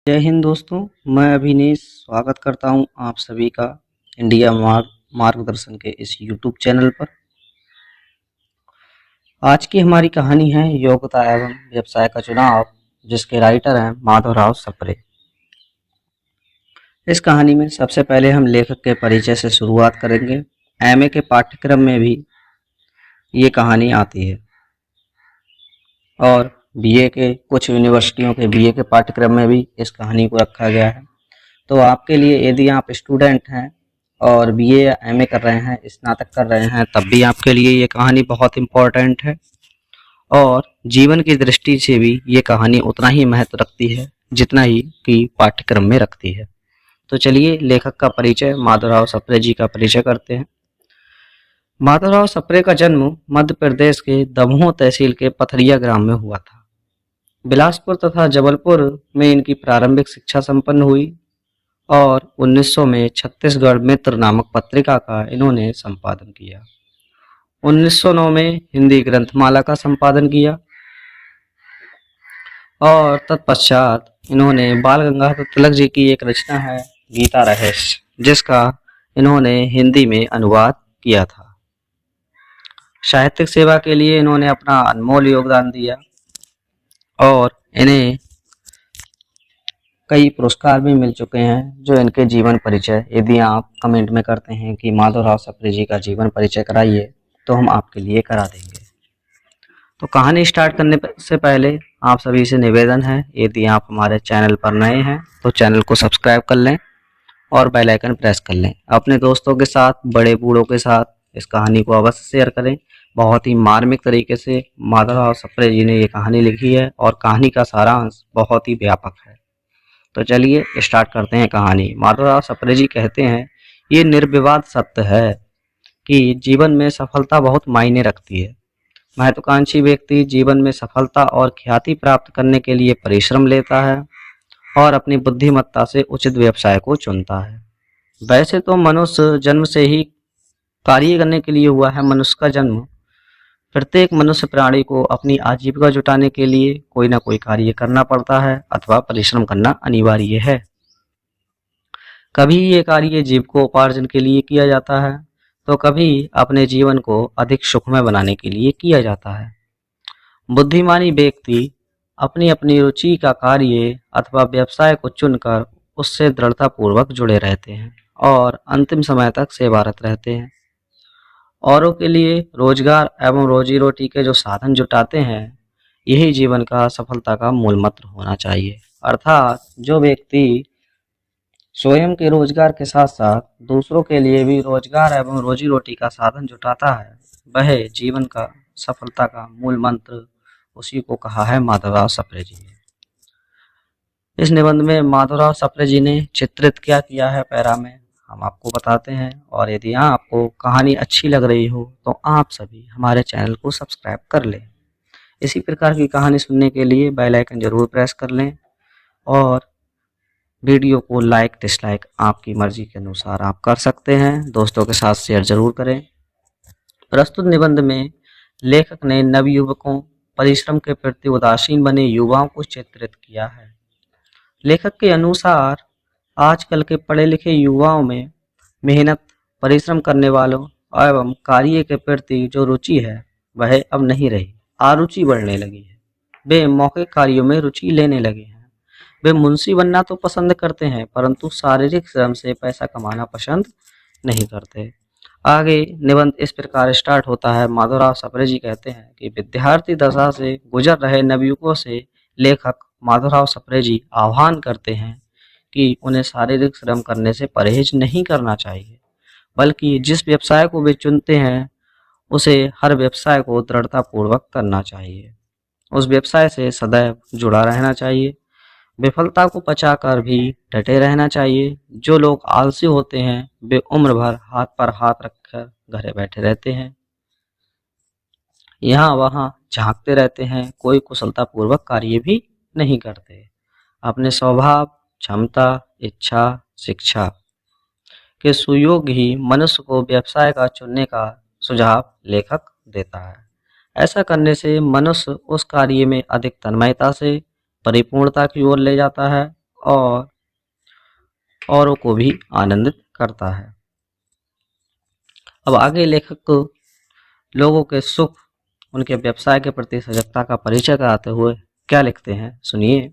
जय हिंद दोस्तों। मैं अभिनीश स्वागत करता हूं आप सभी का इंडिया मार्गदर्शन के इस यूट्यूब चैनल पर। आज की हमारी कहानी है योग्यता एवं व्यवसाय का चुनाव, जिसके राइटर हैं माधवराव सप्रे। इस कहानी में सबसे पहले हम लेखक के परिचय से शुरुआत करेंगे। एमए के पाठ्यक्रम में भी ये कहानी आती है और बीए के कुछ यूनिवर्सिटियों के बीए के पाठ्यक्रम में भी इस कहानी को रखा गया है। तो आपके लिए, यदि आप स्टूडेंट हैं और बीए या एमए कर रहे हैं, स्नातक कर रहे हैं, तब भी आपके लिए ये कहानी बहुत इम्पोर्टेंट है और जीवन की दृष्टि से भी ये कहानी उतना ही महत्व रखती है जितना ही कि पाठ्यक्रम में रखती है। तो चलिए लेखक का परिचय, माधवराव सप्रे जी का परिचय करते हैं। माधवराव सप्रे का जन्म मध्य प्रदेश के दमोह तहसील के पथरिया ग्राम में हुआ था। बिलासपुर तथा जबलपुर में इनकी प्रारंभिक शिक्षा संपन्न हुई और 1900 में छत्तीसगढ़ मित्र नामक पत्रिका का इन्होंने संपादन किया। 1909 में हिंदी ग्रंथमाला का संपादन किया और तत्पश्चात इन्होंने बाल गंगाधर तिलक जी की एक रचना है गीता रहस्य, जिसका इन्होंने हिंदी में अनुवाद किया था। साहित्यिक सेवा के लिए इन्होंने अपना अनमोल योगदान दिया और इन्हें कई पुरस्कार भी मिल चुके हैं। जो इनके जीवन परिचय, यदि आप कमेंट में करते हैं कि माधवराव सप्रे जी का जीवन परिचय कराइए, तो हम आपके लिए करा देंगे। तो कहानी स्टार्ट करने से पहले आप सभी से निवेदन है, यदि आप हमारे चैनल पर नए हैं तो चैनल को सब्सक्राइब कर लें और बेल आइकन प्रेस कर लें। अपने दोस्तों के साथ, बड़े बूढ़ों के साथ इस कहानी को अवश्य शेयर करें। बहुत ही मार्मिक तरीके से माधवराव सप्रे जी ने ये कहानी लिखी है और कहानी का सारांश बहुत ही व्यापक है। तो चलिए स्टार्ट करते हैं कहानी। माधवराव सप्रे जी कहते हैं, ये निर्विवाद सत्य है कि जीवन में सफलता बहुत मायने रखती है। महत्वाकांक्षी व्यक्ति जीवन में सफलता और ख्याति प्राप्त करने के लिए परिश्रम लेता है और अपनी बुद्धिमत्ता से उचित व्यवसाय को चुनता है। वैसे तो मनुष्य जन्म से ही कार्य करने के लिए हुआ है। मनुष्य का जन्म, प्रत्येक मनुष्य प्राणी को अपनी आजीविका जुटाने के लिए कोई ना कोई कार्य करना पड़ता है अथवा परिश्रम करना अनिवार्य है। कभी ये कार्य जीविकोपार्जन के लिए किया जाता है तो कभी अपने जीवन को अधिक सुखमय बनाने के लिए किया जाता है। बुद्धिमानी व्यक्ति अपनी अपनी रुचि का कार्य अथवा व्यवसाय को चुनकर उससे दृढ़ता पूर्वक जुड़े रहते हैं और अंतिम समय तक सेवारत रहते हैं। औरों के लिए रोजगार एवं रोजी रोटी के जो साधन जुटाते हैं, यही जीवन का सफलता का मूल मंत्र होना चाहिए। अर्थात जो व्यक्ति स्वयं के रोजगार के साथ साथ दूसरों के लिए भी रोजगार एवं रोजी रोटी का साधन जुटाता है, वह जीवन का सफलता का मूल मंत्र, उसी को कहा है माधवराव सप्रे जी ने। इस निबंध में माधवराव सप्रे जी ने चित्रित क्या किया है पैरा में, हम आपको बताते हैं। और यदि आपको कहानी अच्छी लग रही हो तो आप सभी हमारे चैनल को सब्सक्राइब कर लें। इसी प्रकार की कहानी सुनने के लिए बेल आइकन जरूर प्रेस कर लें और वीडियो को लाइक डिसलाइक आपकी मर्जी के अनुसार आप कर सकते हैं। दोस्तों के साथ शेयर जरूर करें। प्रस्तुत निबंध में लेखक ने नवयुवकों, परिश्रम के प्रति उदासीन बने युवाओं को चित्रित किया है। लेखक के अनुसार आजकल के पढ़े लिखे युवाओं में मेहनत, परिश्रम करने वालों एवं कार्य के प्रति जो रुचि है वह अब नहीं रही, आरुचि बढ़ने लगी है। वे मौखिक कार्यों में रुचि लेने लगे हैं। वे मुंशी बनना तो पसंद करते हैं, परंतु शारीरिक श्रम से पैसा कमाना पसंद नहीं करते। आगे निबंध इस प्रकार स्टार्ट होता है। माधवराव सप्रे जी कहते हैं कि विद्यार्थी दशा से गुजर रहे नवयुवकों से लेखक माधवराव सप्रे जी आह्वान करते हैं कि उन्हें शारीरिक श्रम करने से परहेज नहीं करना चाहिए, बल्कि जिस व्यवसाय को वे चुनते हैं उसे हर व्यवसाय को दृढ़ता पूर्वक करना चाहिए। उस व्यवसाय से सदैव जुड़ा रहना चाहिए। विफलता को पचाकर भी डटे रहना चाहिए। जो लोग आलसी होते हैं वे उम्र भर हाथ पर हाथ रखकर घरे बैठे रहते हैं, यहाँ वहाँ झांकते रहते हैं, कोई कुशलता पूर्वक कार्य भी नहीं करते। अपने स्वभाव, क्षमता, इच्छा, शिक्षा के सुयोग्य ही मनुष्य को व्यवसाय का चुनने का सुझाव लेखक देता है। ऐसा करने से मनुष्य उस कार्य में अधिक तन्मयता से परिपूर्णता की ओर ले जाता है और औरों को भी आनंदित करता है। अब आगे लेखक को लोगों के सुख, उनके व्यवसाय के प्रति सजगता का परिचय कराते हुए क्या लिखते हैं, सुनिए।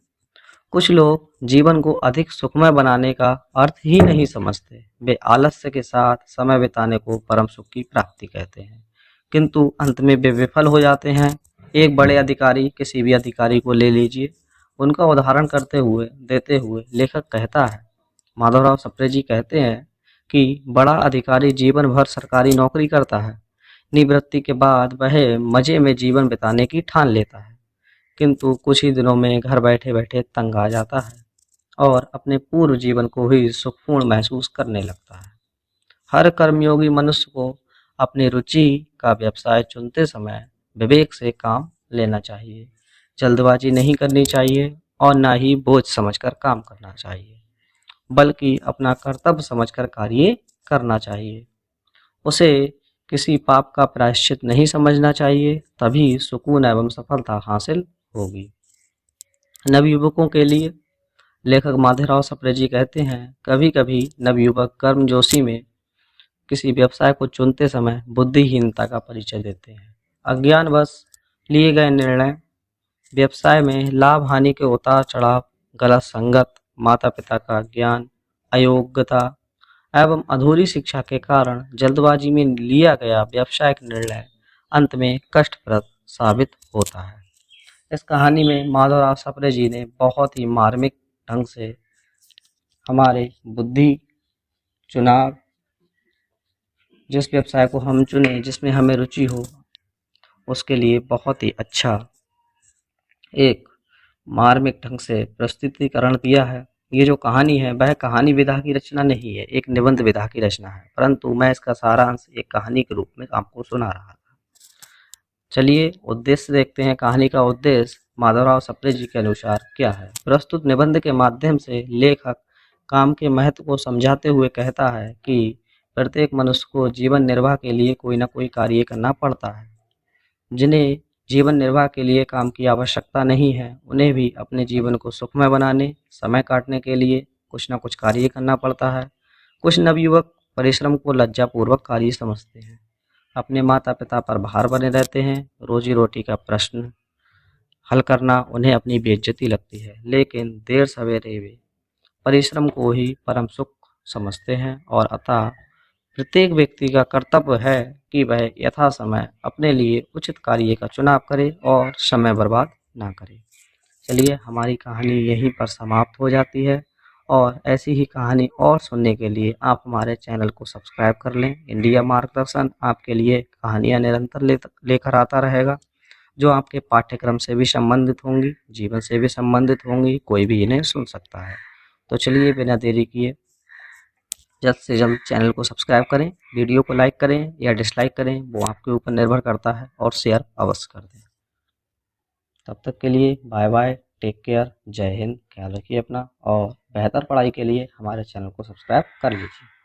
कुछ लोग जीवन को अधिक सुखमय बनाने का अर्थ ही नहीं समझते। वे आलस्य के साथ समय बिताने को परम सुख की प्राप्ति कहते हैं, किंतु अंत में वे विफल हो जाते हैं। एक बड़े अधिकारी, किसी भी अधिकारी को ले लीजिए, उनका उदाहरण देते हुए लेखक कहता है, माधवराव सप्रे जी कहते हैं कि बड़ा अधिकारी जीवन भर सरकारी नौकरी करता है। निवृत्ति के बाद वह मजे में जीवन बिताने की ठान लेता है, किंतु कुछ ही दिनों में घर बैठे बैठे तंग आ जाता है और अपने पूर्व जीवन को ही सुखपूर्ण महसूस करने लगता है। हर कर्मयोगी मनुष्य को अपनी रुचि का व्यवसाय चुनते समय विवेक से काम लेना चाहिए। जल्दबाजी नहीं करनी चाहिए और ना ही बोझ समझकर काम करना चाहिए, बल्कि अपना कर्तव्य समझकर कार्य करना चाहिए। उसे किसी पाप का प्रायश्चित नहीं समझना चाहिए, तभी सुकून एवं सफलता हासिल होगी। नवयुवकों के लिए लेखक माधवराव सप्रे जी कहते हैं, कभी कभी नवयुवक गर्मजोशी में किसी व्यवसाय को चुनते समय बुद्धिहीनता का परिचय देते हैं। अज्ञानवश लिए गए निर्णय व्यवसाय में लाभ हानि के उतार चढ़ाव, गलत संगत, माता पिता का ज्ञान, अयोग्यता एवं अधूरी शिक्षा के कारण जल्दबाजी में लिया गया व्यावसायिक निर्णय अंत में कष्टप्रद साबित होता है। इस कहानी में माधवराव सप्रे जी ने बहुत ही मार्मिक ढंग से हमारे बुद्धि, चुनाव, जिस व्यवसाय को हम चुने, जिसमें हमें रुचि हो, उसके लिए बहुत ही अच्छा एक मार्मिक ढंग से प्रस्तुतिकरण दिया है। ये जो कहानी है वह कहानी विधा की रचना नहीं है, एक निबंध विधा की रचना है, परंतु मैं इसका सारांश एक कहानी के रूप में आपको सुना रहा था। चलिए उद्देश्य देखते हैं। कहानी का उद्देश्य माधवराव सप्रे जी के अनुसार क्या है। प्रस्तुत निबंध के माध्यम से लेखक काम के महत्व को समझाते हुए कहता है कि प्रत्येक मनुष्य को जीवन निर्वाह के लिए कोई न कोई कार्य करना पड़ता है। जिन्हें जीवन निर्वाह के लिए काम की आवश्यकता नहीं है, उन्हें भी अपने जीवन को सुखमय बनाने, समय काटने के लिए कुछ न कुछ कार्य करना पड़ता है। कुछ नवयुवक परिश्रम को लज्जापूर्वक कार्य समझते हैं, अपने माता पिता पर भार बने रहते हैं। रोजी रोटी का प्रश्न हल करना उन्हें अपनी बेइज्जती लगती है, लेकिन देर सवेरे वे परिश्रम को ही परम सुख समझते हैं और अतः प्रत्येक व्यक्ति का कर्तव्य है कि वह यथा समय अपने लिए उचित कार्य का चुनाव करे और समय बर्बाद ना करे। चलिए हमारी कहानी यहीं पर समाप्त हो जाती है और ऐसी ही कहानी और सुनने के लिए आप हमारे चैनल को सब्सक्राइब कर लें। इंडिया मार्गदर्शन आपके लिए कहानियाँ निरंतर लेकर आता रहेगा, जो आपके पाठ्यक्रम से भी संबंधित होंगी, जीवन से भी संबंधित होंगी। कोई भी इन्हें सुन सकता है। तो चलिए बिना देरी किए जल्द से जल्द चैनल को सब्सक्राइब करें, वीडियो को लाइक करें या डिसलाइक करें, वो आपके ऊपर निर्भर करता है, और शेयर अवश्य कर दें। तब तक के लिए बाय बाय, टेक केयर, जय हिंद, ख्याल रखिए अपना, और बेहतर पढ़ाई के लिए हमारे चैनल को सब्सक्राइब कर लीजिए।